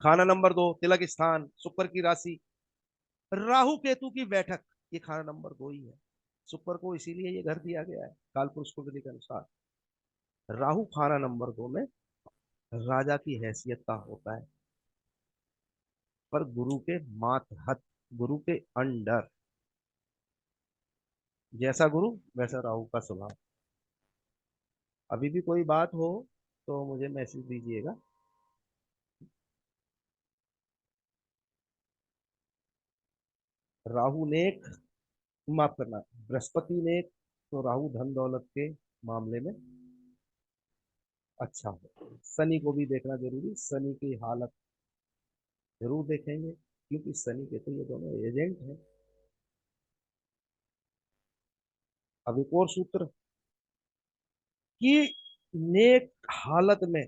खाना नंबर 2 तिलक स्थान, शुक्र की राशि, राहु केतु की बैठक, ये खाना नंबर 2 ही है। शुक्र को इसीलिए ये घर दिया गया है कालपुरुष कुंडली के अनुसार। राहु खाना नंबर 2 में राजा की हैसियत का होता है, पर गुरु के मातहत, गुरु के अंडर। जैसा गुरु वैसा राहु का स्वभाव। अभी भी कोई बात हो तो मुझे मैसेज दीजिएगा। राहु नेक, माफ करना, बृहस्पति नेक, तो राहु धन दौलत के मामले में अच्छा हो। शनि को भी देखना जरूरी, शनि की हालत जरूर देखेंगे, क्योंकि शनि के तो ये दोनों एजेंट हैं। अब एक और सूत्र कि नेक हालत में,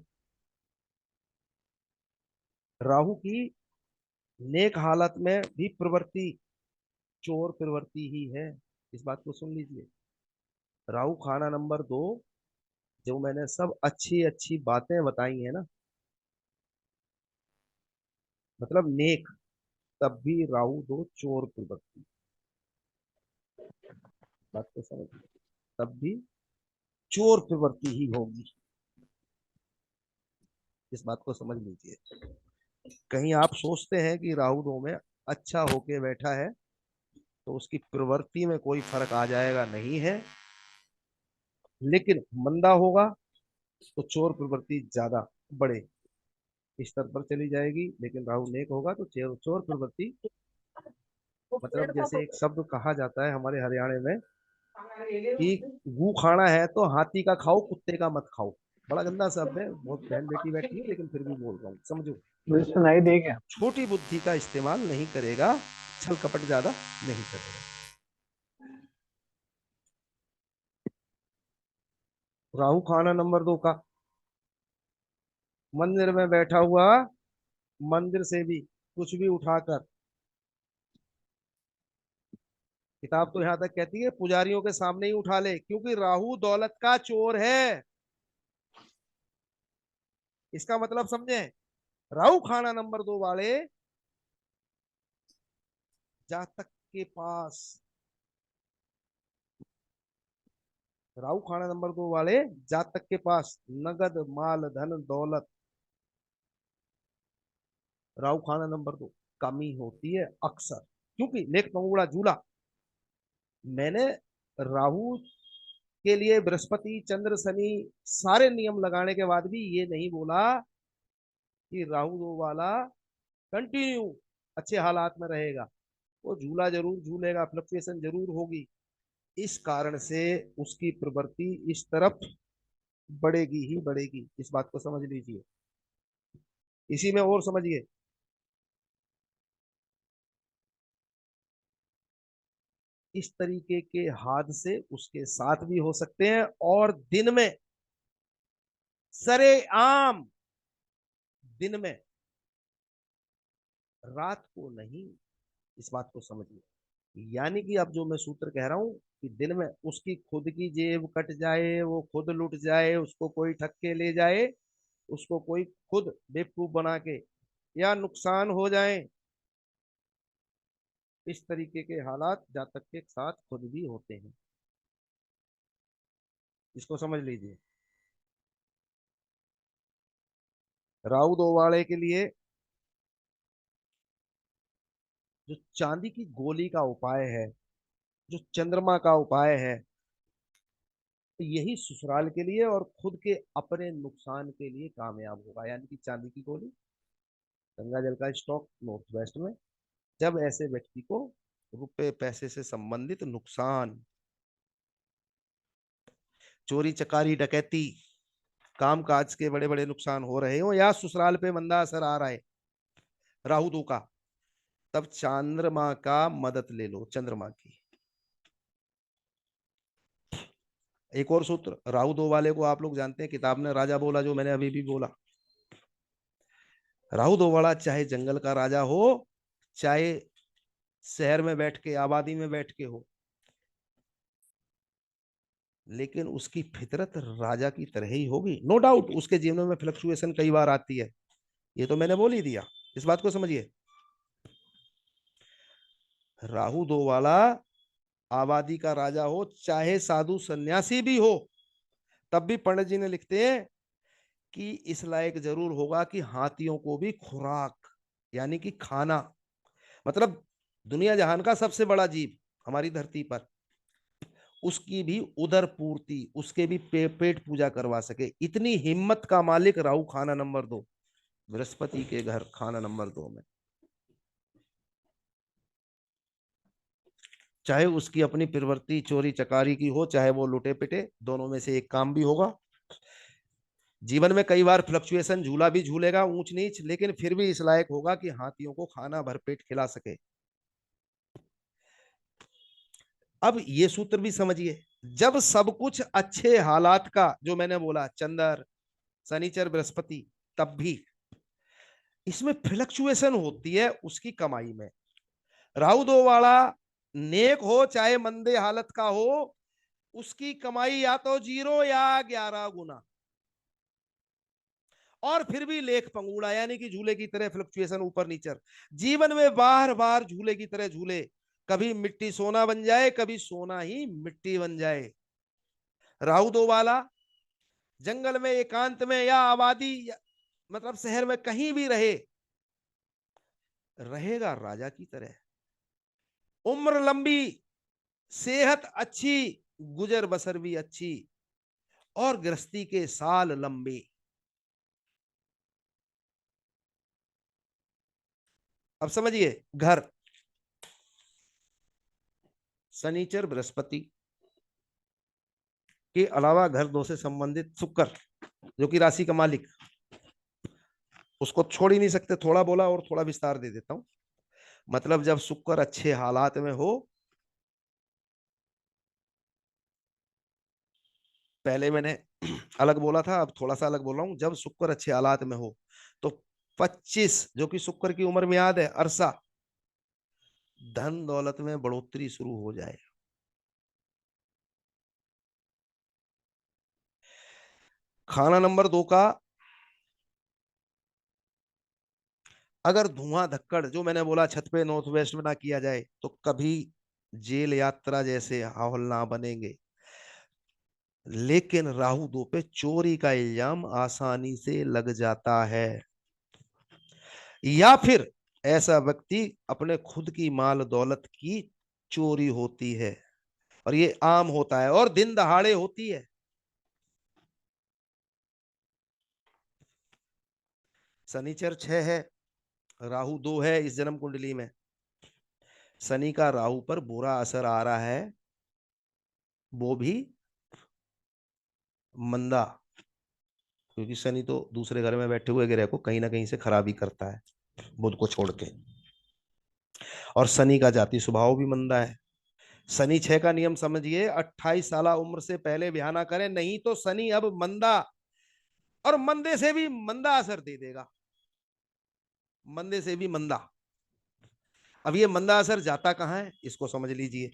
राहु की नेक हालत में भी प्रवृत्ति चोर प्रवृत्ति ही है। इस बात को सुन लीजिए। राहु खाना नंबर 2, जो मैंने सब अच्छी अच्छी बातें बताई है ना, मतलब नेक, तब भी राहु 2 चोर प्रवृत्ति, बात को समझ, तब भी चोर प्रवृत्ति ही होगी। इस बात को समझ लीजिए। कहीं आप सोचते हैं कि राहु 2 में अच्छा होके बैठा है तो उसकी प्रवृत्ति में कोई फर्क आ जाएगा, नहीं है। लेकिन मंदा होगा तो चोर प्रवृत्ति ज्यादा बड़े स्तर पर चली जाएगी, लेकिन राहु नेक होगा तो चोर चोर प्रवृत्ति, मतलब जैसे एक शब्द कहा जाता है हमारे हरियाणा में कि गू खाना है तो हाथी का खाओ, कुत्ते का मत खाओ। बड़ा गंदा शब्द है, बहुत बहन बेटी बैठी है, लेकिन फिर भी बोल रहा हूँ, समझो। मुझे सुनाई दे गया। छोटी बुद्धि का इस्तेमाल नहीं करेगा, छल कपट ज्यादा नहीं करेगा। राहु खाना नंबर 2 का, मंदिर में बैठा हुआ, मंदिर से भी कुछ भी उठाकर, किताब तो यहां तक कहती है पुजारियों के सामने ही उठा ले, क्योंकि राहु दौलत का चोर है। इसका मतलब समझे। राहु खाना नंबर 2 वाले जातक के पास, राहु खाना नंबर 2 वाले जातक के पास नगद माल धन दौलत, राहु खाना नंबर 2 कमी होती है अक्सर, क्योंकि नेक पंगुड़ा जूला। मैंने राहु के लिए बृहस्पति चंद्र शनि सारे नियम लगाने के बाद भी ये नहीं बोला कि राहु 2 वाला कंटिन्यू अच्छे हालात में रहेगा। वो झूला जरूर झूलेगा, फ्लक्चुएशन जरूर होगी। इस कारण से उसकी प्रवृत्ति इस तरफ बढ़ेगी ही बढ़ेगी। इस बात को समझ लीजिए। इसी में और समझिए, इस तरीके के हादसे उसके साथ भी हो सकते हैं, और दिन में, सरेआम दिन में, रात को नहीं। इस बात को समझिए। यानी कि अब जो मैं सूत्र कह रहा हूं कि दिन में उसकी खुद की जेब कट जाए, वो खुद लुट जाए, उसको कोई ठग के ले जाए, उसको कोई खुद बेवकूफ बना के, या नुकसान हो जाए, इस तरीके के हालात जातक के साथ खुद भी होते हैं। इसको समझ लीजिए। राहु 2 वाले के लिए जो चांदी की गोली का उपाय है, जो चंद्रमा का उपाय है, तो यही ससुराल के लिए और खुद के अपने नुकसान के लिए कामयाब होगा। यानी कि चांदी की गोली, गंगा जल का स्टॉक नॉर्थ वेस्ट में, जब ऐसे व्यक्ति को रुपए पैसे से संबंधित नुकसान, चोरी चकारी डकैती, काम काज के बड़े बड़े नुकसान हो रहे हो, या ससुराल पे मंदा असर आ रहा है राहु 2 का, तब चंद्रमा का मदद ले लो, चंद्रमा की। एक और सूत्र राहु 2 वाले को आप लोग जानते हैं, किताब ने राजा बोला, जो मैंने अभी भी बोला। राहु 2 वाला चाहे जंगल का राजा हो, चाहे शहर में बैठ के आबादी में बैठ के हो, लेकिन उसकी फितरत राजा की तरह ही होगी। नो डाउट उसके जीवन में फ्लक्चुएशन कई बार आती है, ये तो मैंने बोल ही दिया। इस बात को समझिए। राहु दो वाला आबादी का राजा हो, चाहे साधु सन्यासी भी हो, तब भी पंडित जी ने लिखते हैं कि इस लायक जरूर होगा कि हाथियों को भी खुराक, यानी कि खाना, मतलब दुनिया जहान का सबसे बड़ा जीव हमारी धरती पर, उसकी भी उदर पूर्ति, उसके भी पेट पूजा करवा सके, इतनी हिम्मत का मालिक राहु, खाना नंबर 2, बृहस्पति के घर खाना नंबर 2 में। चाहे उसकी अपनी प्रवृत्ति चोरी चकारी की हो, चाहे वो लुटे पिटे, दोनों में से एक काम भी होगा। जीवन में कई बार फ्लक्चुएशन, झूला भी झूलेगा ऊंच नीच, लेकिन फिर भी इस लायक होगा कि हाथियों को खाना भरपेट खिला सके। अब ये सूत्र भी समझिए, जब सब कुछ अच्छे हालात का, जो मैंने बोला चंद्र शनिचर बृहस्पति, तब भी इसमें फ्लक्चुएशन होती है उसकी कमाई में। राहु दो वाला नेक हो चाहे मंदे हालत का हो, उसकी कमाई या तो 0 या 11 गुना, और फिर भी लेख पंगुड़ा, यानी कि झूले की तरह फ्लक्चुएशन ऊपर नीचे। जीवन में बार बार झूले की तरह झूले, कभी मिट्टी सोना बन जाए, कभी सोना ही मिट्टी बन जाए। राहु दो वाला जंगल में, एकांत में, या आबादी मतलब शहर में कहीं भी रहे, रहेगा राजा की तरह। उम्र लंबी, सेहत अच्छी, गुजर बसर भी अच्छी, और गृहस्थी के साल लंबे। अब समझिए, घर शनिचर बृहस्पति के अलावा घर 2 से संबंधित शुक्र, जो कि राशि का मालिक, उसको छोड़ ही नहीं सकते। थोड़ा बोला और थोड़ा विस्तार दे देता हूं। मतलब जब शुक्र अच्छे हालात में हो, पहले मैंने अलग बोला था, अब थोड़ा सा अलग बोल रहा हूं। जब शुक्र अच्छे हालात में हो तो 25, जो कि शुक्र की उम्र में याद है, अरसा, धन दौलत में बढ़ोतरी शुरू हो जाए। खाना नंबर 2 का अगर धुआं धक्कड़, जो मैंने बोला छत पे नॉर्थ वेस्ट में ना किया जाए, तो कभी जेल यात्रा जैसे हावल ना बनेंगे। लेकिन राहु दो पे चोरी का इल्जाम आसानी से लग जाता है, या फिर ऐसा व्यक्ति अपने खुद की माल दौलत की चोरी होती है, और ये आम होता है और दिन दहाड़े होती है। शनिचर 6 है, राहु 2 है इस जन्म कुंडली में। शनि का राहु पर बुरा असर आ रहा है, वो भी मंदा, क्योंकि शनि तो दूसरे घर में बैठे हुए ग्रह को कहीं ना कहीं से खराबी करता है, बुध को छोड़ के। और शनि का जाति स्वभाव भी मंदा है। शनि 6 का नियम समझिए, 28 साल उम्र से पहले ब्याह ना करें, नहीं तो शनि अब मंदा, और मंदे से भी मंदा असर दे देगा, मंदे से भी मंदा। अब ये मंदा असर जाता कहां है, इसको समझ लीजिए।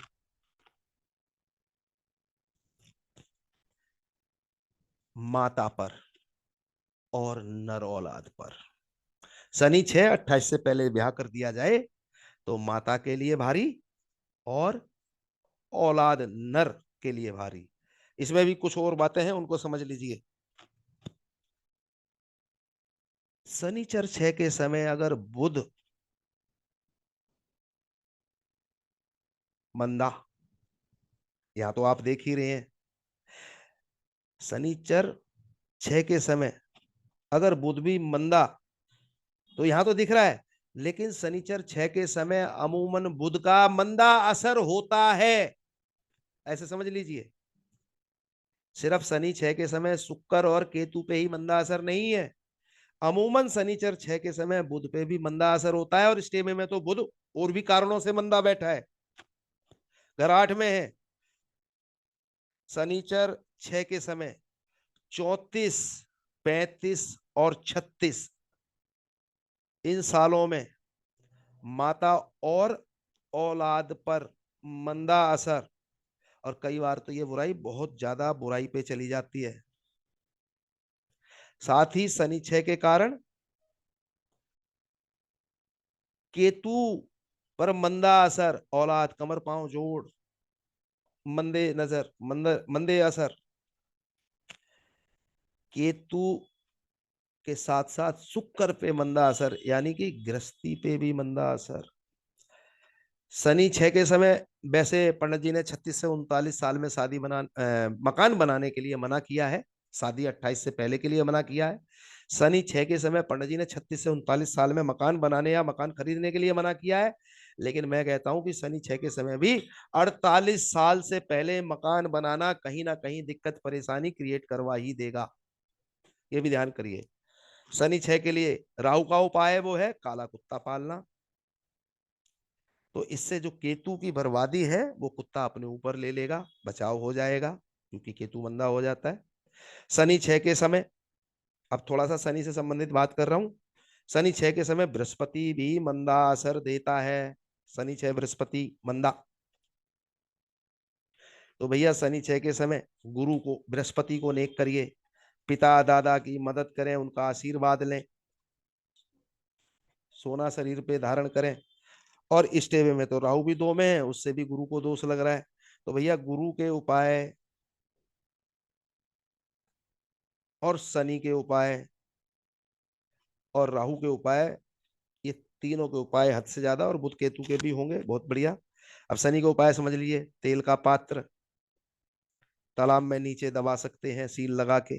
माता पर और नर औलाद पर। शनि 6, 28 से पहले ब्याह कर दिया जाए तो माता के लिए भारी, और औलाद नर के लिए भारी। इसमें भी कुछ और बातें हैं, उनको समझ लीजिए। शनिचर 6 के समय अगर बुध मंदा, यहां तो आप देख ही रहे हैं, शनिचर 6 के समय अगर बुध भी मंदा, तो यहां तो दिख रहा है, लेकिन शनिचर 6 के समय अमूमन बुध का मंदा असर होता है, ऐसे समझ लीजिए। सिर्फ शनि 6 के समय शुक्र और केतु पे ही मंदा असर नहीं है, अमूमन शनिचर 6 के समय बुध पे भी मंदा असर होता है। और इस टेम में तो बुध और भी कारणों से मंदा बैठा है, घर 8 में है। शनिचर 6 के समय 34, 35 और 36, इन सालों में माता और औलाद पर मंदा असर, और कई बार तो ये बुराई बहुत ज्यादा बुराई पे चली जाती है। साथ ही शनि 6 के कारण केतु पर मंदा असर, औलाद, कमर, पांव, जोड़, मंदे नजर, मंदे असर। केतु के साथ साथ शुक्र पे मंदा असर, यानी कि गृहस्थी पे भी मंदा असर। शनि 6 के समय, वैसे पंडित जी ने 36 से 39 साल में मकान बनाने के लिए मना किया है। शादी 28 से पहले के लिए मना किया है। शनि 6 के समय पंडित जी ने 36 से 39 साल में मकान बनाने या मकान खरीदने के लिए मना किया है। लेकिन मैं कहता हूं कि शनि 6 के समय भी 48 साल से पहले मकान बनाना कहीं ना कहीं दिक्कत परेशानी क्रिएट करवा ही देगा। ये भी ध्यान करिए। शनि 6 के लिए राहु का उपाय वो है काला कुत्ता पालना। तो इससे जो केतु की बर्बादी है वो कुत्ता अपने ऊपर ले लेगा, बचाव हो जाएगा, क्योंकि केतु मंदा हो जाता है शनि 6 के समय। अब थोड़ा सा शनि से संबंधित बात कर रहा हूं। शनि 6 के समय बृहस्पति भी मंदा असर देता है। शनि 6 बृहस्पति मंदा। तो भैया शनि 6 के समय गुरु को, बृहस्पति को नेक करिए, पिता दादा की मदद करें, उनका आशीर्वाद लें, सोना शरीर पे धारण करें। और इष्टेवे में तो राहु भी 2 में है, उससे भी गुरु को दोष लग रहा है। तो भैया गुरु के उपाय और शनि के उपाय और राहु के उपाय, ये तीनों के उपाय हद से ज्यादा, और बुध केतु के भी होंगे, बहुत बढ़िया। अब शनि के उपाय समझ लिए। तेल का पात्र तालाब में नीचे दबा सकते हैं सील लगा के।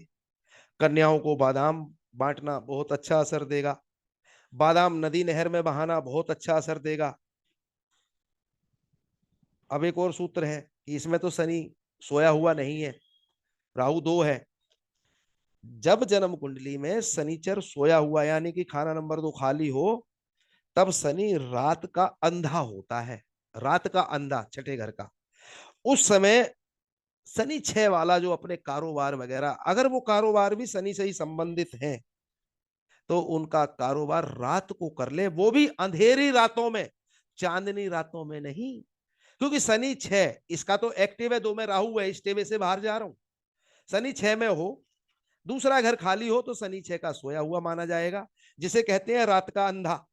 कन्याओं को बादाम बांटना बहुत अच्छा असर देगा। बादाम नदी नहर में बहाना बहुत अच्छा असर देगा। अब एक और सूत्र है कि इसमें तो शनि सोया हुआ नहीं है, राहु 2 है। जब जन्म कुंडली में शनिचर सोया हुआ, यानी कि खाना नंबर 2 खाली हो, तब शनि रात का अंधा होता है। रात का अंधा, छठे घर का। उस समय शनि 6 वाला जो अपने कारोबार वगैरह, अगर वो कारोबार भी शनि से ही संबंधित है, तो उनका कारोबार रात को कर ले, वो भी अंधेरी रातों में, चांदनी रातों में नहीं। क्योंकि शनि 6 इसका तो एक्टिव है, 2 में राहु है, इस्टेवे से बाहर जा रहा हूं। शनि 6 में हो, दूसरा घर खाली हो, तो शनि 6 का सोया हुआ माना जाएगा, जिसे कहते हैं रात का अंधा।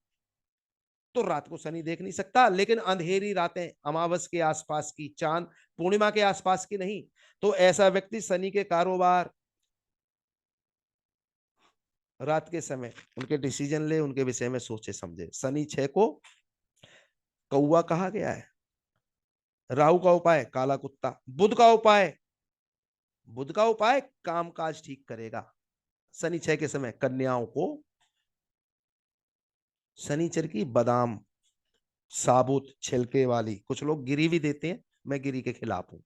तो रात को शनि देख नहीं सकता, लेकिन अंधेरी रातें, अमावस के आसपास की, चांद पूर्णिमा के आसपास की नहीं। तो ऐसा व्यक्ति शनि के कारोबार रात के समय, उनके डिसीजन ले, उनके विषय में सोचे समझे। शनि 6 को कौआ कहा गया है। राहु का उपाय काला कुत्ता। बुध का उपाय कामकाज ठीक करेगा। शनि 6 के समय कन्याओं को शनिचर की बादाम, साबुत छिलके वाली, कुछ लोग गिरी भी देते हैं, मैं गिरी के खिलाफ हूं।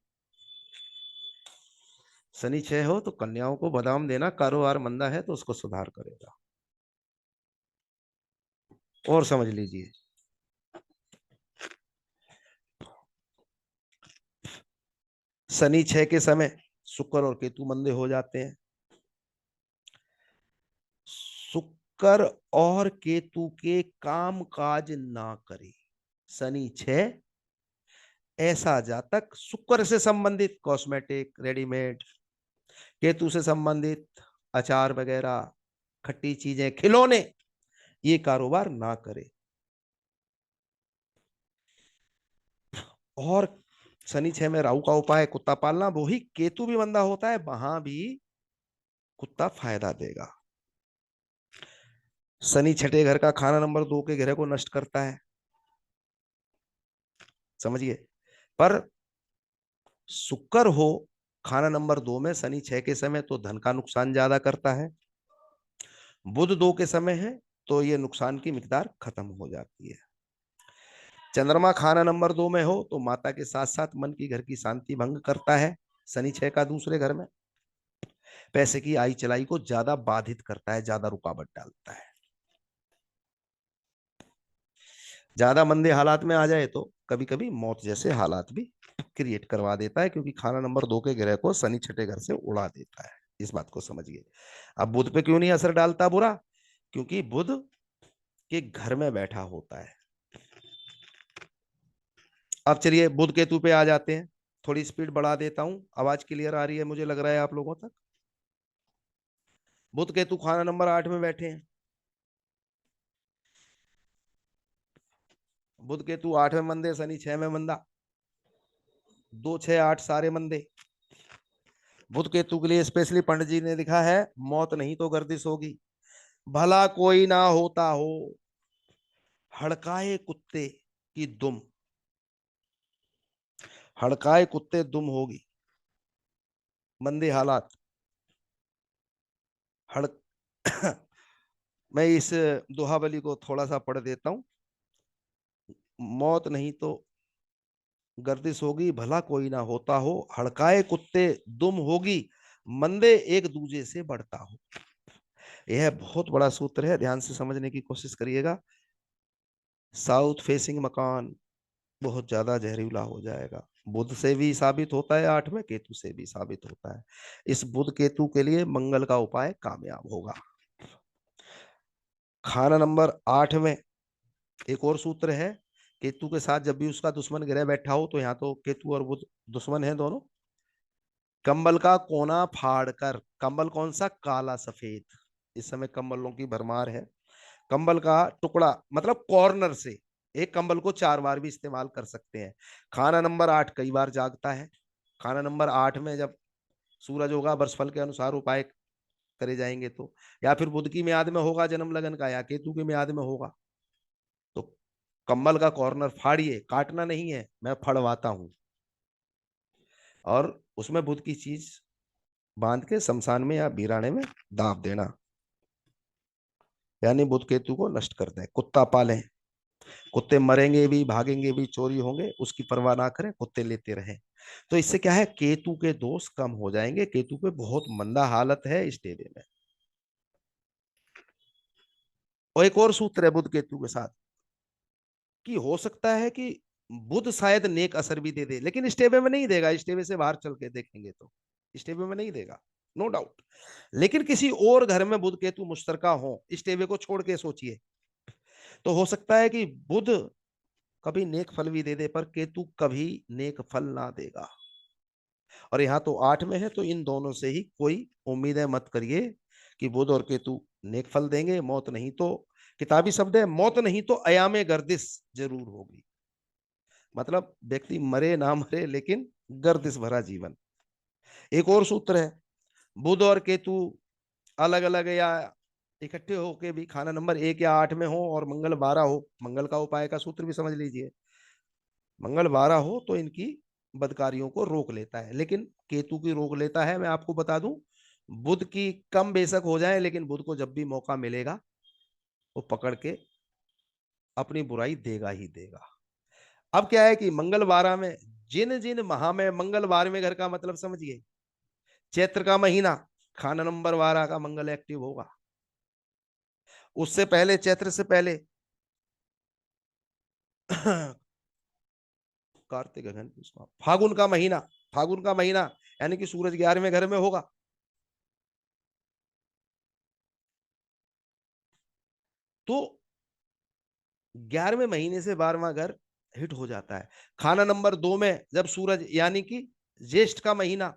शनि 6 हो तो कन्याओं को बादाम देना, कारोबार मंदा है तो उसको सुधार करेगा। और समझ लीजिए, शनि 6 के समय शुक्र और केतु मंदे हो जाते हैं। शुक्र और केतु के काम काज ना करे। शनि 6 ऐसा जातक, शुक्र से संबंधित कॉस्मेटिक रेडीमेड, केतु से संबंधित अचार वगैरह, खट्टी चीजें, खिलौने, ये कारोबार ना करे। और शनि 6 में राहु का उपाय कुत्ता पालना, वो ही केतु भी मंदा होता है, वहां भी कुत्ता फायदा देगा। शनि छठे घर का खाना नंबर 2 के ग्रह को नष्ट करता है, समझिए। पर शुक्र हो खाना नंबर 2 में शनि 6 के समय, तो धन का नुकसान ज्यादा करता है। बुध 2 के समय है तो ये नुकसान की मिकदार खत्म हो जाती है। चंद्रमा खाना नंबर 2 में हो तो माता के साथ साथ मन की घर की शांति भंग करता है। शनि 6 का दूसरे घर में पैसे की आई चलाई को ज्यादा बाधित करता है, ज्यादा रुकावट डालता है। ज्यादा मंदे हालात में आ जाए तो कभी कभी मौत जैसे हालात भी क्रिएट करवा देता है, क्योंकि खाना नंबर 2 के ग्रह को शनि छठे घर से उड़ा देता है। इस बात को समझिए। अब बुध पे क्यों नहीं असर डालता बुरा? क्योंकि बुध के घर में बैठा होता है। अब चलिए बुध केतु पे आ जाते हैं। थोड़ी स्पीड बढ़ा देता हूं, आवाज क्लियर आ रही है मुझे लग रहा है आप लोगों तक। बुध केतु खाना नंबर 8 में बैठे हैं। बुध केतु 8 में मंदे, शनि 6 में मंदा, 2 6 8 सारे मंदे। बुध केतु के लिए स्पेशली पंडित जी ने लिखा है मौत नहीं तो गर्दिश होगी, भला कोई ना होता हो, हड़काए कुत्ते की दुम, हड़काए कुत्ते दुम होगी, मंदे हालात। हड़ मैं इस दोहावली को थोड़ा सा पढ़ देता हूं। मौत नहीं तो गर्दिश होगी, भला कोई ना होता हो, हड़काए कुत्ते दुम होगी, मंदे एक दूजे से बढ़ता हो। यह बहुत बड़ा सूत्र है, ध्यान से समझने की कोशिश करिएगा। साउथ फेसिंग मकान बहुत ज्यादा जहरीला हो जाएगा। बुध से भी साबित होता है, 8 में केतु से भी साबित होता है। इस बुध केतु के लिए मंगल का उपाय कामयाब होगा। खाना नंबर 8 में एक और सूत्र है, केतु के साथ जब भी उसका दुश्मन ग्रह बैठा हो, तो यहाँ तो केतु और बुध दुश्मन है दोनों, कंबल का कोना फाड़कर, कंबल कौन सा, काला सफेद, इस समय कंबलों की भरमार है, कंबल का टुकड़ा मतलब कॉर्नर से एक कंबल को 4 बार भी इस्तेमाल कर सकते हैं। खाना नंबर 8 कई बार जागता है। खाना नंबर 8 में जब सूरज होगा, वर्षफल के अनुसार उपाय करे जाएंगे तो, या फिर बुध की म्याद में होगा जन्म लगन का, या केतु की म्याद में होगा, तो कंबल का कॉर्नर फाड़िए, काटना नहीं है, मैं फड़वाता हूं, और उसमें बुध की चीज बांध के शमशान में या बीराने में दाब देना, यानी बुध केतु को नष्ट कर दें। कुत्ता पालें, कुत्ते मरेंगे भी, भागेंगे भी, चोरी होंगे, उसकी परवाह ना करें, कुत्ते लेते रहें। तो इससे क्या है, केतु के दोष कम हो जाएंगे। केतु पे बहुत मंदा हालत है इस टेबे में। और एक और सूत्र है बुध केतु के साथ, कि हो सकता है कि बुध शायद नेक असर भी दे दे, लेकिन इस टेबे में नहीं देगा। इस टेबे से बाहर चल के देखेंगे तो इस टेबे में नहीं देगा, नो डाउट। लेकिन किसी और घर में बुध केतु मुश्तरका हो, इस टेबे को छोड़ के सोचिए, तो हो सकता है कि बुध कभी नेक फल भी दे दे, पर केतु कभी नेक फल ना देगा। और यहाँ तो 8 में है, तो इन दोनों से ही कोई उम्मीदें मत करिए कि बुध और केतु नेक फल देंगे। मौत नहीं तो, किताबी शब्द है, मौत नहीं तो अयामे गर्दिश जरूर होगी। मतलब व्यक्ति मरे ना मरे, लेकिन गर्दिश भरा जीवन। एक और सूत्र है, बुध और केतु अलग अलग या इकट्ठे होके भी खाना नंबर 1 या 8 में हो, और मंगल 12 हो, मंगल का उपाय का सूत्र भी समझ लीजिए। मंगल 12 हो तो इनकी बदकारियों को रोक लेता है, लेकिन केतु की रोक लेता है। मैं आपको बता दूं, बुध की कम बेशक हो जाए, लेकिन बुध को जब भी मौका मिलेगा वो पकड़ के अपनी बुराई देगा ही देगा। अब क्या है कि मंगल 12 में, जिन जिन माह में मंगल 12वें घर का मतलब समझिए, चैत्र का महीना, खाना नंबर 12 का मंगल एक्टिव होगा। उससे पहले, चैत्र से पहले कार्तिक अगहन फागुन का महीना, फागुन का महीना यानी कि सूरज 11वें घर में होगा। तो 11वें महीने से 12वां घर हिट हो जाता है। खाना नंबर 2 में जब सूरज यानी कि ज्येष्ठ का महीना,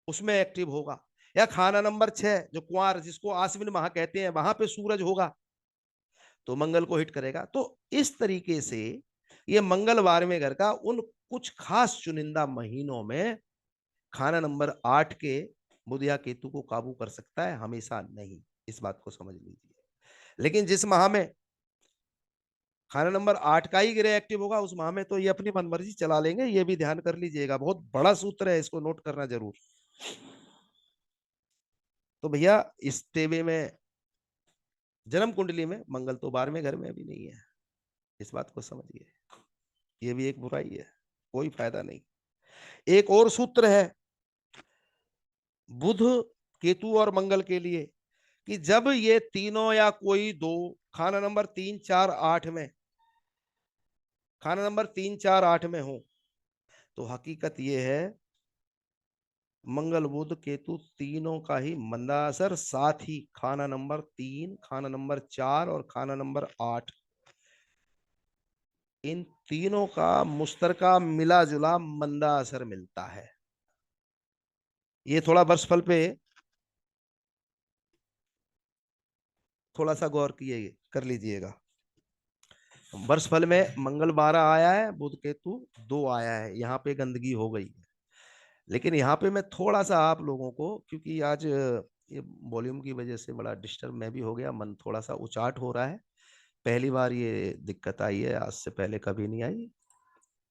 उसमें एक्टिव होगा, या खाना नंबर 6 जो कुंवार जिसको आश्विन माह कहते हैं, वहां पे सूरज होगा, तो मंगल को हिट करेगा। तो इस तरीके से ये मंगलवार में घर का उन कुछ खास चुनिंदा महीनों में खाना नंबर 8 के बुध या केतु को काबू कर सकता है, हमेशा नहीं, इस बात को समझ लीजिए। लेकिन जिस माह में खाना नंबर 8 का ही ग्रह एक्टिव होगा, उस माह में तो ये अपनी मनमर्जी चला लेंगे, ये भी ध्यान कर लीजिएगा। बहुत बड़ा सूत्र है, इसको नोट करना जरूर। तो भैया इस टेबे में, जन्म कुंडली में मंगल तो 12वें घर में भी नहीं है, इस बात को समझिए। ये भी एक बुराई है, कोई फायदा नहीं। एक और सूत्र है बुध केतु और मंगल के लिए, कि जब ये तीनों या कोई दो खाना नंबर 3 4 8 में, खाना नंबर 3 4 8 में हो, तो हकीकत ये है मंगल बुध केतु तीनों का ही मंदा असर, साथ ही खाना नंबर 3, खाना नंबर 4 और खाना नंबर 8, इन तीनों का मुश्तरका मिला जुला मंदा असर मिलता है। ये थोड़ा वर्षफल पे थोड़ा सा गौर किए कर लीजिएगा। वर्ष फल में मंगल 12 आया है, बुध केतु 2 आया है, यहाँ पे गंदगी हो गई है। लेकिन यहाँ पे मैं थोड़ा सा आप लोगों को, क्योंकि आज ये वॉल्यूम की वजह से बड़ा डिस्टर्ब मैं भी हो गया, मन थोड़ा सा उचाट हो रहा है। पहली बार ये दिक्कत आई है, आज से पहले कभी नहीं आई।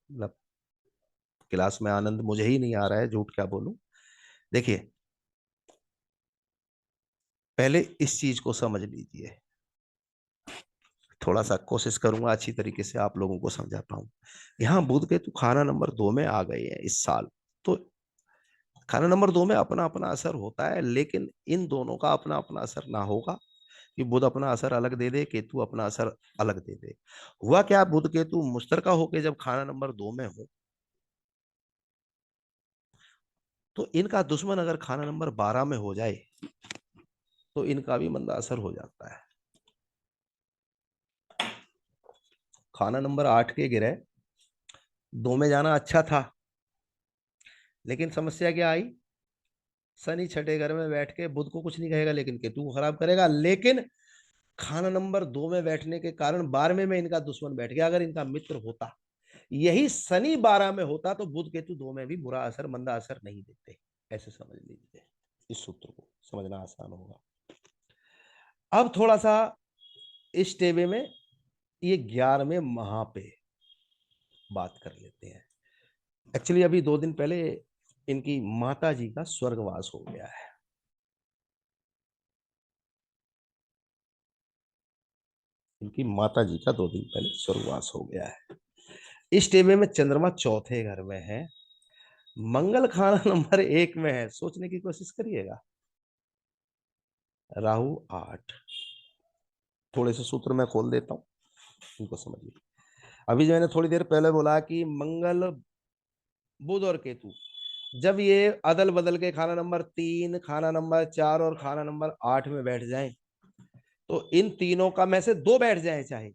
मतलब क्लास में आनंद मुझे ही नहीं आ रहा है, झूठ क्या बोलूं। देखिए, पहले इस चीज को समझ लीजिए, थोड़ा सा कोशिश करूंगा अच्छी तरीके से आप लोगों को समझा पाऊं। यहाँ बुध केतु खाना नंबर 2 में आ गए हैं इस साल। तो खाना नंबर 2 में अपना अपना असर होता है, लेकिन इन दोनों का अपना अपना असर ना होगा कि बुध अपना असर अलग दे दे, केतु अपना असर अलग दे दे। हुआ क्या, बुध केतु मुश्तरका होके जब खाना नंबर 2 में हो, तो इनका दुश्मन अगर खाना नंबर 12 में हो जाए तो इनका भी मंदा असर हो जाता है। खाना नंबर 8 के गिरह 2 में जाना अच्छा था, लेकिन समस्या क्या आई, शनि छठे घर में बैठ के बुध को कुछ नहीं कहेगा लेकिन केतु को खराब करेगा। लेकिन खाना नंबर 2 में बैठने के कारण 12वें में इनका दुश्मन बैठ गया। अगर इनका मित्र होता, यही शनि 12 में होता, तो बुध केतु 2 में भी बुरा असर, मंदा असर नहीं देते। ऐसे समझ लीजिए, इस सूत्र को समझना आसान होगा। अब थोड़ा सा इस टेबे में ये 11वें महा पे बात कर लेते हैं। एक्चुअली अभी 2 दिन पहले इनकी माता जी का स्वर्गवास हो गया है। इनकी माता जी का 2 दिन पहले स्वर्गवास हो गया है। इस टेबल में चंद्रमा चौथे घर में है, मंगल खाना नंबर 1 में है। सोचने की कोशिश करिएगा, राहु 8। थोड़े से सूत्र मैं खोल देता हूं, इनको समझिए। अभी जो मैंने थोड़ी देर पहले बोला कि मंगल, बुध और केतु जब ये अदल बदल के खाना नंबर 3, खाना नंबर 4 और खाना नंबर 8 में बैठ जाएं, तो इन तीनों का में से 2 बैठ जाए चाहे,